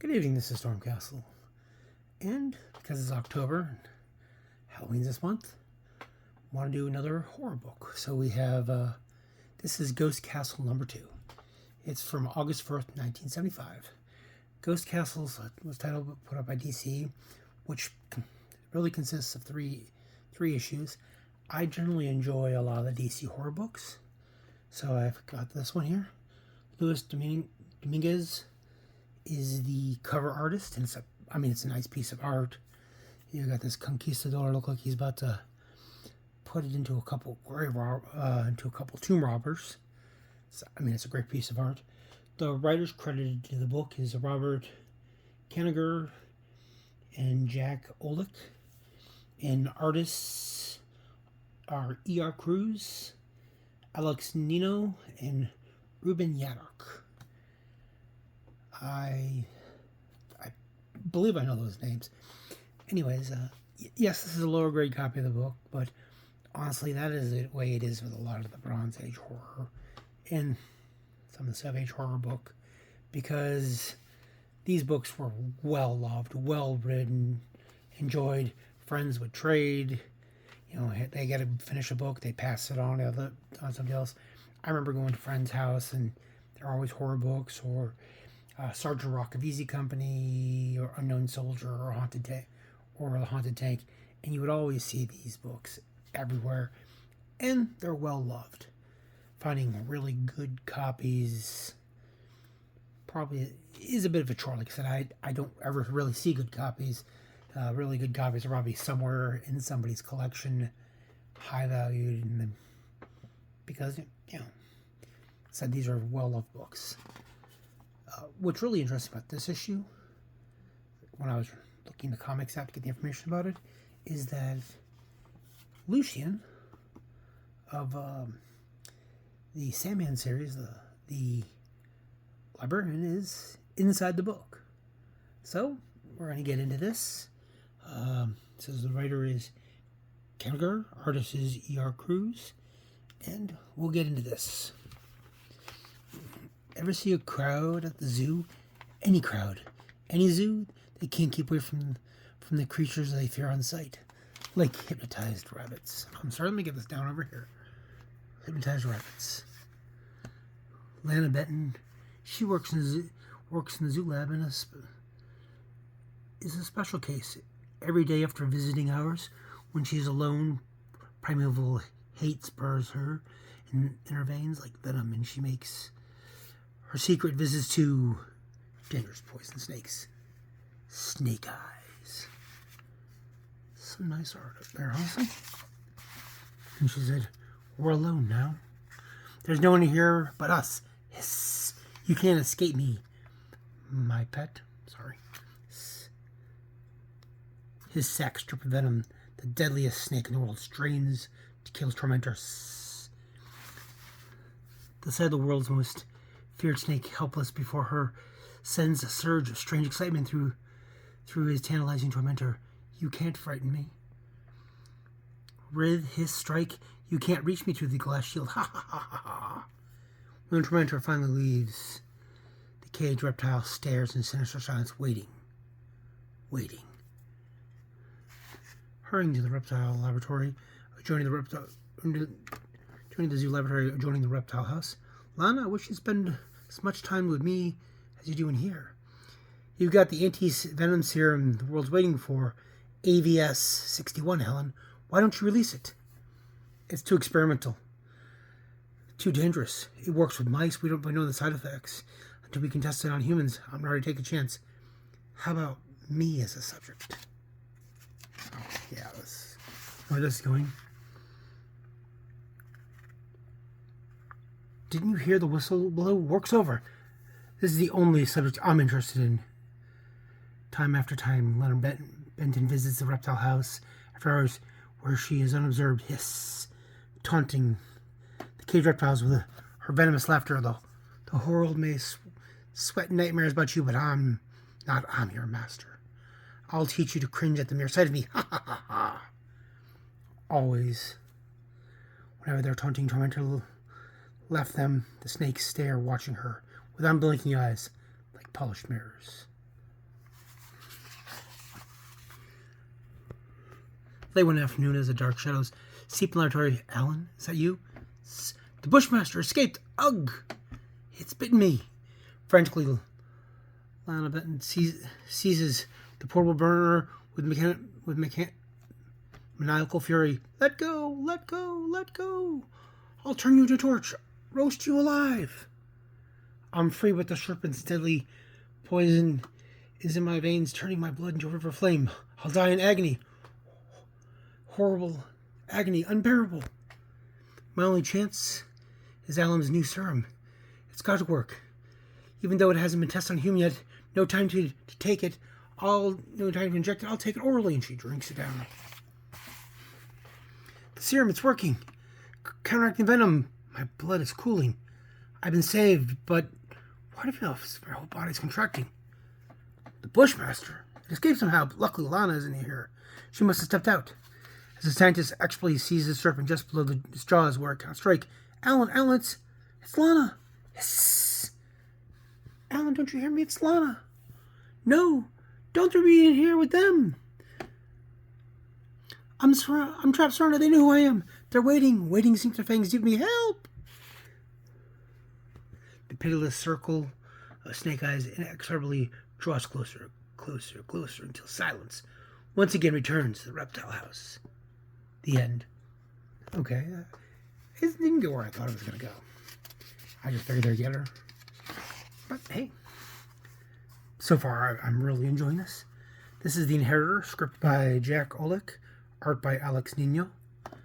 Good evening, this is Stormcastle. And because it's October, and Halloween's this month, I want to do another horror book. So we have, this is Ghost Castle number 2. It's from August 1st, 1975. Ghost Castle was titled, put up by DC, which really consists of three issues. I generally enjoy a lot of the DC horror books. So I've got this one here. Dominguez is the cover artist, and it's a nice piece of art. You got this conquistador look like he's about to put it into a couple tomb robbers. So, it's a great piece of art. The writers credited to the book is Robert Kanigher and Jack Olek, and artists are Cruz, Nino, and Ruben Yandoc. I believe I know those names. Anyways, yes, this is a lower grade copy of the book, but honestly, that is the way it is with a lot of the Bronze Age horror and some of the Silver Age horror book, because these books were well loved, well written, enjoyed. Friends would trade. They got to finish a book, they pass it on to somebody else. I remember going to a friend's house, and there are always horror books, or Sergeant Rock of Easy Company, or Unknown Soldier, or Haunted Tank, or The Haunted Tank, and you would always see these books everywhere, and they're well loved. Finding really good copies probably is a bit of a chore. Like I said, I don't ever really see good copies. Really good copies are probably somewhere in somebody's collection, high valued, because said these are well loved books. What's really interesting about this issue, when I was looking the comics app to get the information about it, is that Lucien of the Sandman series, the librarian, is inside the book. So we're going to get into this. Says the writer is Kanigher, artist is Cruz, and we'll get into this. Ever see a crowd at the zoo? Any crowd, any zoo, they can't keep away from the creatures they fear on sight, like hypnotized rabbits. I'm sorry, let me get this down over here. Hypnotized rabbits. Lana Benton, she works in the zoo lab and is a special case. Every day after visiting hours, when she's alone, primeval hate spurs her in her veins like venom, and she makes her secret visits to dangerous poison snakes. Snake eyes. Some nice art up there, huh? And she said, "We're alone now. There's no one here but us. Hiss. You can't escape me, my pet." Sorry. His sack strip of venom, the deadliest snake in the world, strains to kill his tormentor. The sight of the world's most feared snake, helpless before her, sends a surge of strange excitement through his tantalizing tormentor. "You can't frighten me. Writhe, hiss, strike. You can't reach me through the glass shield. Ha ha ha ha ha." When the tormentor finally leaves, the caged reptile stares in sinister silence, waiting. Hurrying to the reptile laboratory, adjoining the zoo laboratory, adjoining the reptile house. "Lana, I wish you'd spend as much time with me as you do in here. You've got the anti-venom serum the world's waiting for, AVS-61, Helen. Why don't you release it?" "It's too experimental. Too dangerous. It works with mice. We don't know the side effects. Until we can test it on humans, I'm not ready to take a chance. How about me as a subject?" Yeah, that's where this is going. "Didn't you hear the whistle blow? Work's over. This is the only subject I'm interested in." Time after time, Leonard Benton visits the reptile house after hours, where she is unobserved, hiss, taunting the caged reptiles with her venomous laughter. The whole world may sweat nightmares about you, but I'm your master. I'll teach you to cringe at the mere sight of me. Ha ha ha ha. Always, whenever their taunting tormentor left them, the snakes stare, watching her with unblinking eyes like polished mirrors. Late one afternoon, as the dark shadows seeped in the laboratory. Alan, is that you? The Bushmaster escaped. Ugh! It's bitten me. Frantically, Lana Benton seizes the portable burner with maniacal fury. Let go! Let go! Let go! I'll turn you into a torch. Roast you alive. I'm free, but the serpent's deadly poison is in my veins, turning my blood into a river flame. I'll die in agony. Horrible agony, unbearable. My only chance is Alan's new serum. It's got to work. Even though it hasn't been tested on human yet, no time to take it. No time to inject it. I'll take it orally. And she drinks it down. The serum, it's working. Counteracting venom. My blood is cooling. I've been saved, but why do I feel my whole body's contracting? The Bushmaster. It escaped somehow, but luckily Lana isn't here. She must have stepped out. As the scientist expertly sees the serpent just below the jaws where it can't strike. Alan, it's Lana. Yes. Alan, don't you hear me? It's Lana. No, don't throw me in here with them. I'm trapped, surrounded. They know who I am. They're waiting. Waiting seems to fangs. Give me help. The pitiless circle of snake eyes inexorably draws closer until silence once again returns to the reptile house. The end. Okay. It didn't go where I thought it was going to go. I just figured they'd get her. But hey, so far I'm really enjoying this. This is The Inheritor, script by Jack Olek, art by Nino. It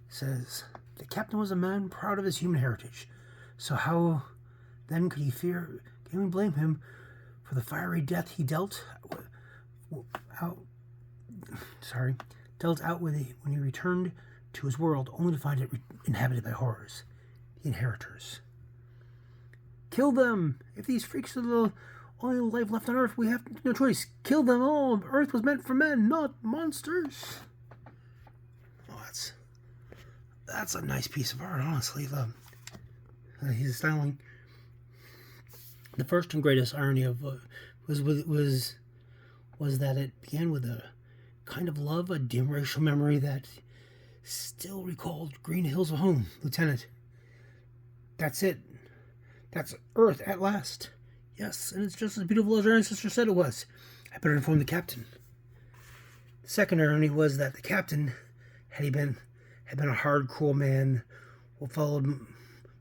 says, the captain was a man proud of his human heritage. So how then could can we blame him for the fiery death he dealt out with when he returned to his world, only to find it inhabited by horrors, the Inheritors. Kill them! If these freaks are the only life left on Earth, we have no choice. Kill them all! Earth was meant for men, not monsters. Oh, that's a nice piece of art, honestly. His styling. The first and greatest irony of was that it began with a kind of love, a dim racial memory that still recalled Green Hills of home, Lieutenant. That's it. That's Earth at last. Yes, and it's just as beautiful as our ancestor said it was. I better inform the captain. The second irony was that the captain, had been a hard, cruel man, what followed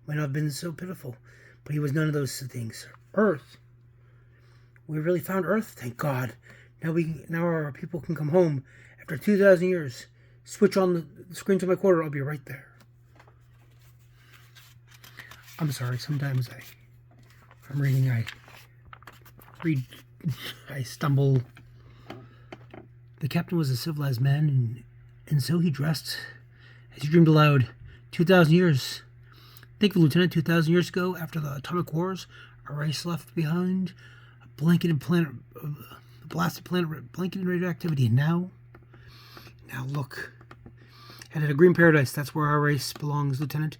might not have been so pitiful, but he was none of those things. Earth. We really found Earth, thank God. Now our people can come home after 2,000 years. Switch on the screen to my quarter. I'll be right there. I'm sorry. Sometimes I'm reading. I stumble. The captain was a civilized man, and so he dressed as he dreamed aloud. 2,000 years. Think of Lieutenant. 2,000 years ago, after the atomic wars, our race left behind a blanketed planet. The blasted planet blanketed in radioactivity. And now look. And at a green paradise, that's where our race belongs, Lieutenant.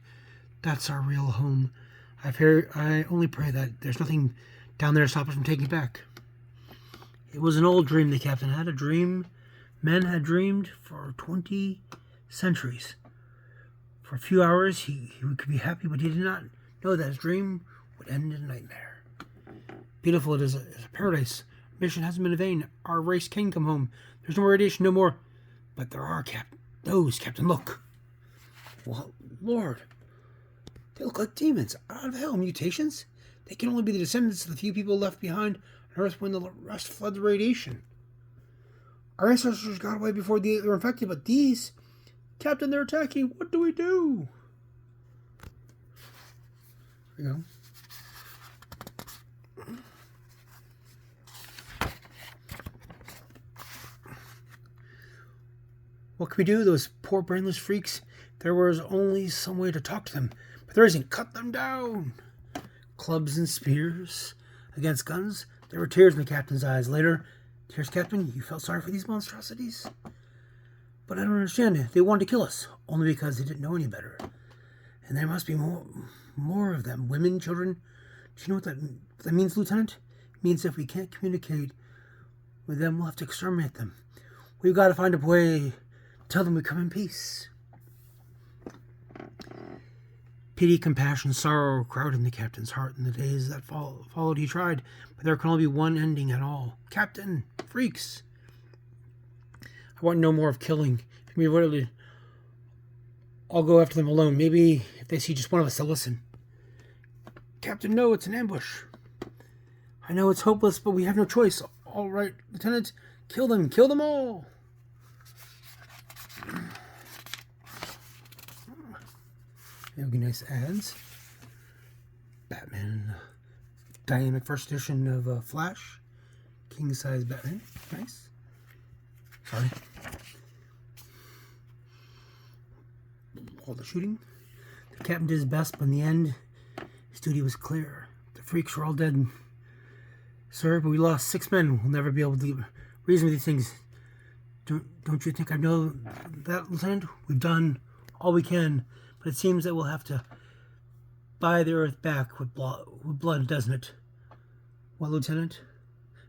That's our real home. I only pray that there's nothing down there to stop us from taking it back. It was an old dream the captain had, a dream men had dreamed for 20 centuries. For a few hours, he could be happy, but he did not know that his dream would end in a nightmare. Beautiful, it is a paradise. Mission hasn't been in vain. Our race can come home. There's no more radiation, no more. But there are, Captain, look. Well, Lord. They look like demons. Out of hell, mutations? They can only be the descendants of the few people left behind on Earth when the rest fled the radiation. Our ancestors got away before they were infected, but these... Captain, they're attacking. What do we do? There you go. What can we do? Those poor brainless freaks. There was only some way to talk to them. But there isn't. Cut them down. Clubs and spears against guns. There were tears in the captain's eyes. Later, tears, Captain, you felt sorry for these monstrosities? But I don't understand it. They wanted to kill us. Only because they didn't know any better. And there must be more of them. Women, children. Do you know what that means, Lieutenant? It means if we can't communicate with them, we'll have to exterminate them. We've got to find a way Tell them we come in peace. Pity, compassion, sorrow crowded in the captain's heart. In the days that followed, he tried, but there can only be one ending at all. Captain, freaks! I want no more of killing. I'll go after them alone. Maybe if they see just one of us, they'll listen. Captain, no, it's an ambush. I know it's hopeless, but we have no choice. All right, Lieutenant, kill them all. There'll be nice ads. Batman, dynamic first edition of Flash, king size Batman. Nice. Sorry. All the shooting. The captain did his best, but in the end, his duty was clear. The freaks were all dead. Sir, but we lost 6 men. We'll never be able to reason with these things. Don't you think I know that, Lieutenant? We've done all we can, but it seems that we'll have to buy the Earth back with blood, doesn't it? Well, Lieutenant?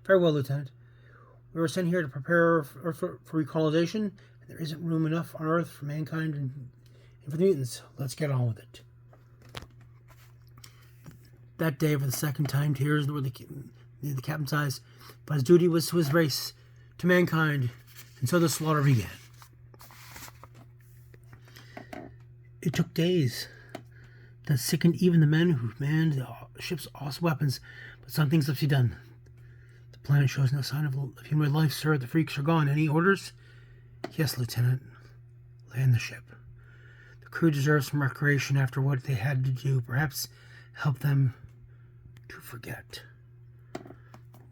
Very well, Lieutenant. We were sent here to prepare for recolonization, and there isn't room enough on Earth for mankind and for the mutants. Let's get on with it. That day, for the second time, tears were the captain's eyes, but his duty was to his race, to mankind, and so the slaughter began. It took days. That sickened even the men who manned the ship's awesome weapons, but some things must be done. The planet shows no sign of human life, sir. The freaks are gone. Any orders? Yes, Lieutenant. Land the ship. The crew deserves some recreation after what they had to do. Perhaps help them to forget.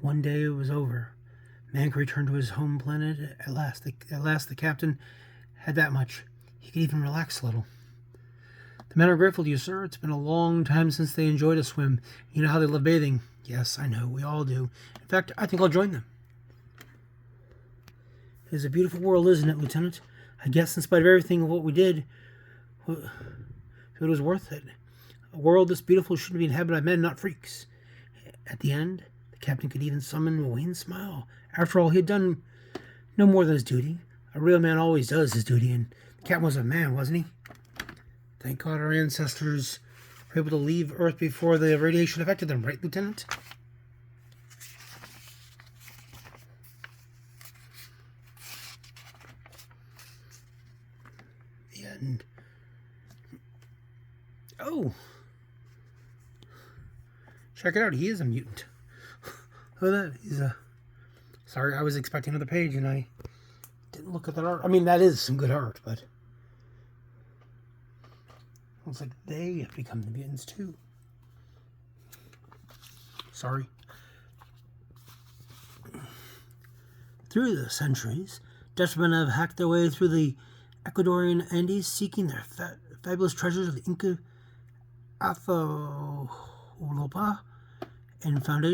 One day it was over. Man could return to his home planet at last. The captain had that much. He could even relax a little. The men are grateful to you, sir. It's been a long time since they enjoyed a swim. You know how they love bathing. Yes, I know. We all do. In fact, I think I'll join them. It is a beautiful world, isn't it, Lieutenant? I guess in spite of everything of what we did, it was worth it. A world this beautiful shouldn't be inhabited by men, not freaks. At the end, the captain could even summon a wan smile. After all, he had done no more than his duty. A real man always does his duty, and the captain was a man, wasn't he? Thank God our ancestors were able to leave Earth before the radiation affected them, right, Lieutenant? And oh, check it out. He is a mutant. Look at that. He's a. Sorry, I was expecting another page and I didn't look at that art. I mean, that is some good art, but looks like they have become the mutants too. Sorry. Through the centuries, Dutchmen have hacked their way through the Ecuadorian Andes, seeking their fabulous treasures of the Inca Atahualpa, and found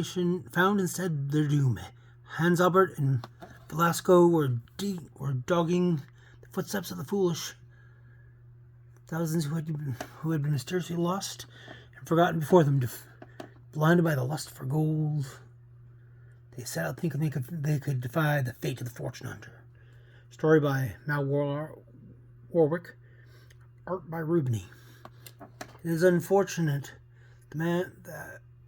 instead their doom. Hans Albert and Velasco were dogging the footsteps of the foolish. Thousands who had been mysteriously lost and forgotten before them, blinded by the lust for gold. They set out thinking they could defy the fate of the fortune hunter. Story by Mal Warwick. Art by Ruben. It is unfortunate the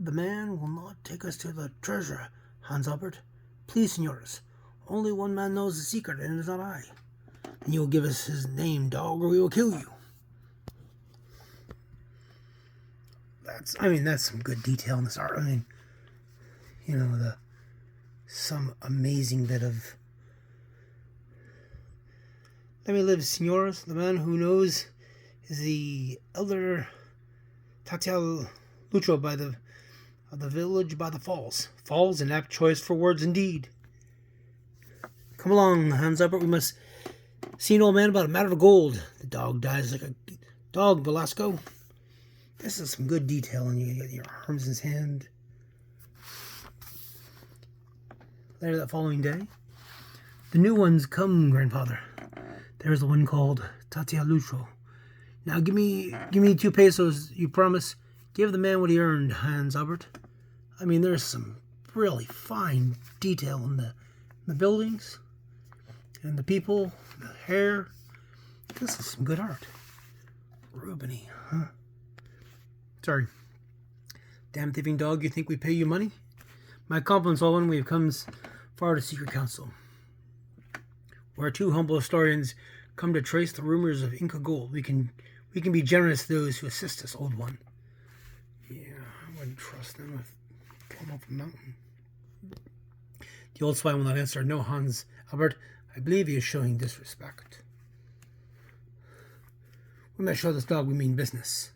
man will not take us to the treasure, Hans Albert. Please, senores, only one man knows the secret, and it is not I. And you will give us his name, dog, or we will kill you. That's some good detail in this art. I mean, you know, some amazing bit of. Let me live, senores. The man who knows is the elder Tatial Lucho of the village by the falls. Falls, an apt choice for words indeed. Come along, Hans Albert. We must see an old man about a matter of gold. The dog dies like a dog, Velasco. This is some good detail, and you get your arms in his hand. Later that following day, the new ones come, grandfather. There's the one called Tatia Lucho. Now give me 2 pesos, you promise. Give the man what he earned, Hans Albert. I mean, there's some really fine detail in the buildings. And the people, the hair. This is some good art. Ruben-y, huh? Sorry. Damn thieving dog, you think we pay you money? My compliments, all when we have come far to seek your counsel. Where two humble historians come to trace the rumors of Inca gold, we can be generous to those who assist us, old one. Yeah, I wouldn't trust them with come off a mountain. The old swine will not answer. No, Hans Albert, I believe he is showing disrespect. We must show this dog we mean business.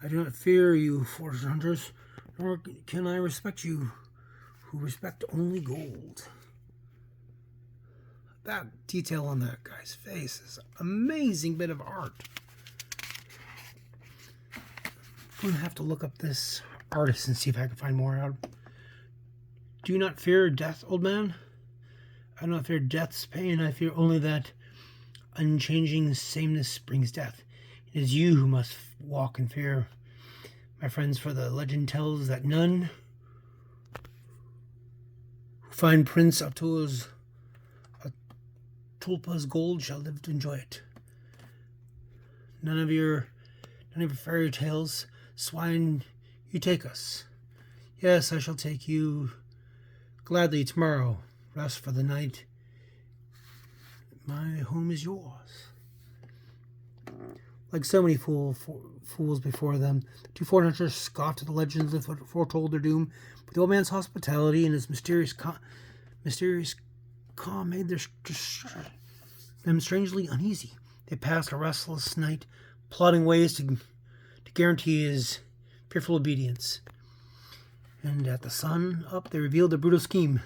I do not fear you, forest hunters, nor can I respect you, who respect only gold. That detail on that guy's face is an amazing bit of art. I'm going to have to look up this artist and see if I can find more out. Do you not fear death, old man? I do not fear death's pain. I fear only that unchanging sameness brings death. It is you who must walk in fear, my friends, for the legend tells that none who find Prince Tulpa's gold shall live to enjoy it. None of your fairy tales, swine, you take us. Yes, I shall take you gladly tomorrow. Rest for the night. My home is yours. Like so many fools before them, the two foreigners scoffed at the legends that foretold their doom, but the old man's hospitality and his mysterious calm made them strangely uneasy. They passed a restless night, plotting ways to guarantee his fearful obedience. And at the sun up, they revealed their brutal scheme.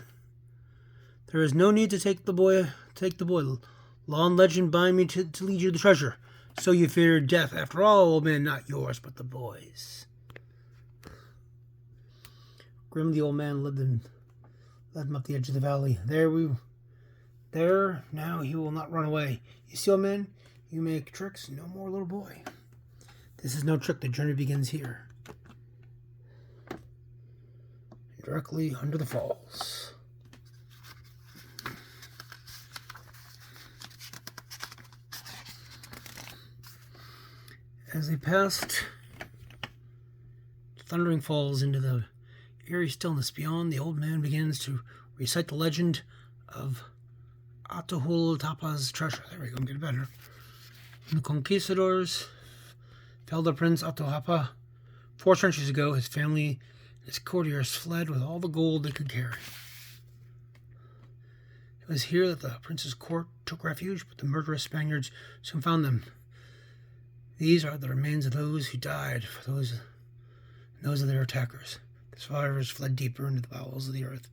There is no need to take the boy. Law and legend bind me to lead you to the treasure. So you fear death. After all, old man, not yours, but the boy's. Grim, the old man led them up the edge of the valley. There, now he will not run away. You see, old man, you make tricks, no more little boy. This is no trick, the journey begins here. Directly under the falls. As they passed thundering falls into the eerie stillness beyond, the old man begins to recite the legend of Atahualpa's treasure. There we go, I'm getting better. The conquistadors felled the Prince Atahualpa 4 centuries ago. His family and his courtiers fled with all the gold they could carry. It was here that the prince's court took refuge, but the murderous Spaniards soon found them. These are the remains of those who died, for those of their attackers. The survivors fled deeper into the bowels of the earth,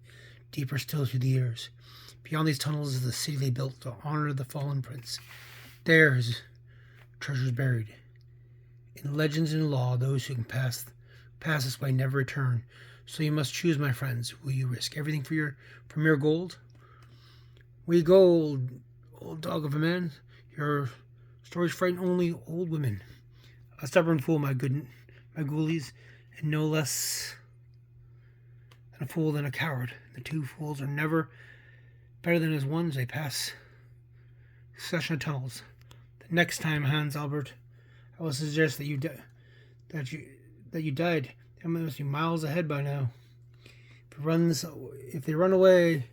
deeper still through the years. Beyond these tunnels is the city they built to honor the fallen prince. There his treasures buried. In legends and law, those who can pass this way never return. So you must choose, my friends. Will you risk everything for mere gold? We go, old dog of a man. Your stories frighten only old women. A stubborn fool, my ghoulies, and no less than a fool than a coward. The two fools are never better than as ones. They pass a succession of tunnels. The next time, Hans Albert, I will suggest that you died. They must be miles ahead by now. If they run away,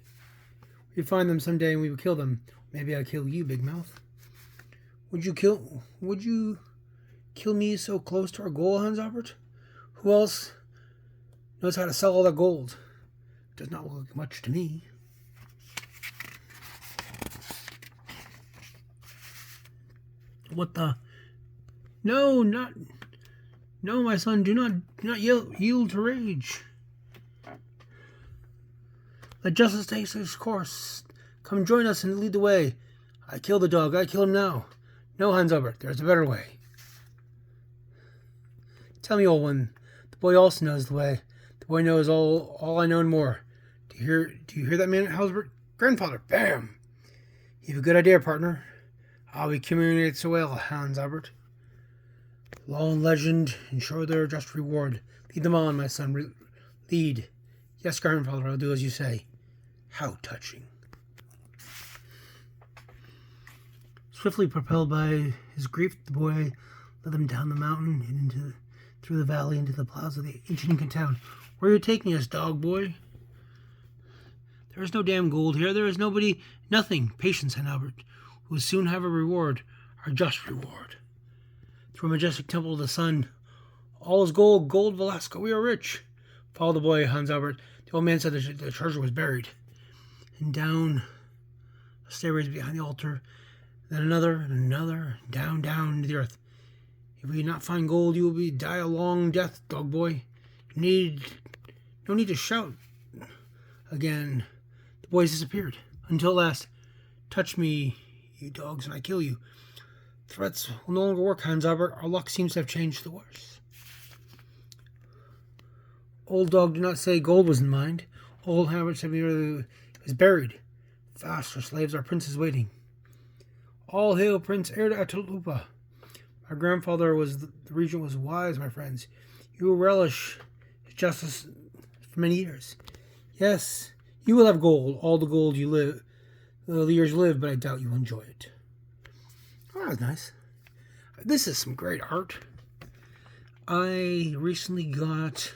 we find them someday and we will kill them. Maybe I'll kill you, Big Mouth. Would you kill me so close to our goal, Hans Albert? Who else knows how to sell all that gold? It does not look like much to me. What the? No, my son, do not yield to rage. Let justice take its course. Come join us and lead the way. I killed the dog. I kill him now. No, Hans Albert, there's a better way. Tell me, old one. The boy also knows the way. The boy knows all I know and more. Do you hear that man, Halsbert? Grandfather, bam! You have a good idea, partner. How we communicate so well, Hans Albert. Law and legend ensure their just reward. Lead them on, my son. Lead. Yes, grandfather, I'll do as you say. How touching. Swiftly propelled by his grief, the boy led them down the mountain and through the valley into the plaza of the ancient Incan town. Where are you taking us, dog boy? There is no damn gold here. There is nothing. Patience, Saint Albert. We will soon have a reward, our just reward. Through a majestic temple of the sun, all is gold, Velasco, we are rich. Follow the boy, Hans Albert. The old man said the treasure was buried. And down a stairways behind the altar, then another, and another, down into the earth. If we do not find gold, you will die a long death, dog boy. No need to shout. Again, the boys disappeared. Until last, touch me, you dogs, and I kill you. Threats will no longer work, Hans Albert. Our luck seems to have changed for the worse. Old dog did not say gold was in mind. Old Albert said it was buried. Fast, our slaves, our prince is waiting. All hail Prince Heir to Atalupa. My grandfather the regent was wise, my friends. You will relish his justice for many years. Yes, you will have gold, all the gold the years you live, but I doubt you will enjoy it. Oh, that was nice. This is some great art. I recently got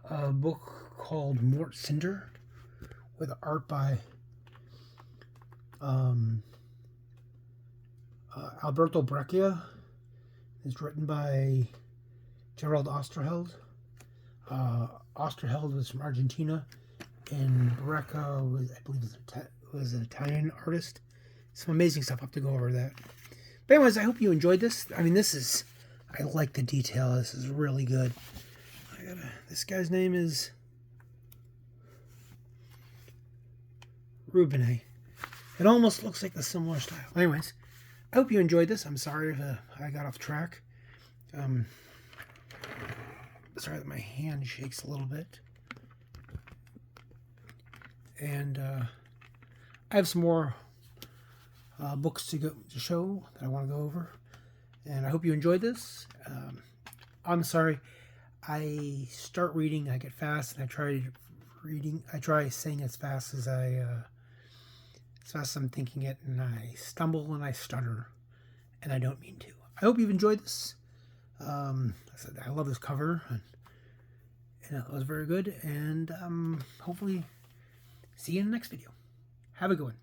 a book called Mort Cinder with art by Alberto Breccia. It's written by Gerald Osterheld. Osterheld was from Argentina, and Breccia was an Italian artist. Some amazing stuff. I have to go over that. But anyways, I hope you enjoyed this. I mean, I like the detail. This is really good. This guy's name is Ruben. It almost looks like a similar style. Anyways, I hope you enjoyed this. I'm sorry if I got off track. Sorry that my hand shakes a little bit. And I have some more books to show that I want to go over. And I hope you enjoyed this. I'm sorry. I start reading, I get fast, and I try saying as fast as I'm thinking it, and I stumble and I stutter, and I don't mean to. I hope you've enjoyed this. I love this cover, and it was very good, and hopefully see you in the next video. Have a good one.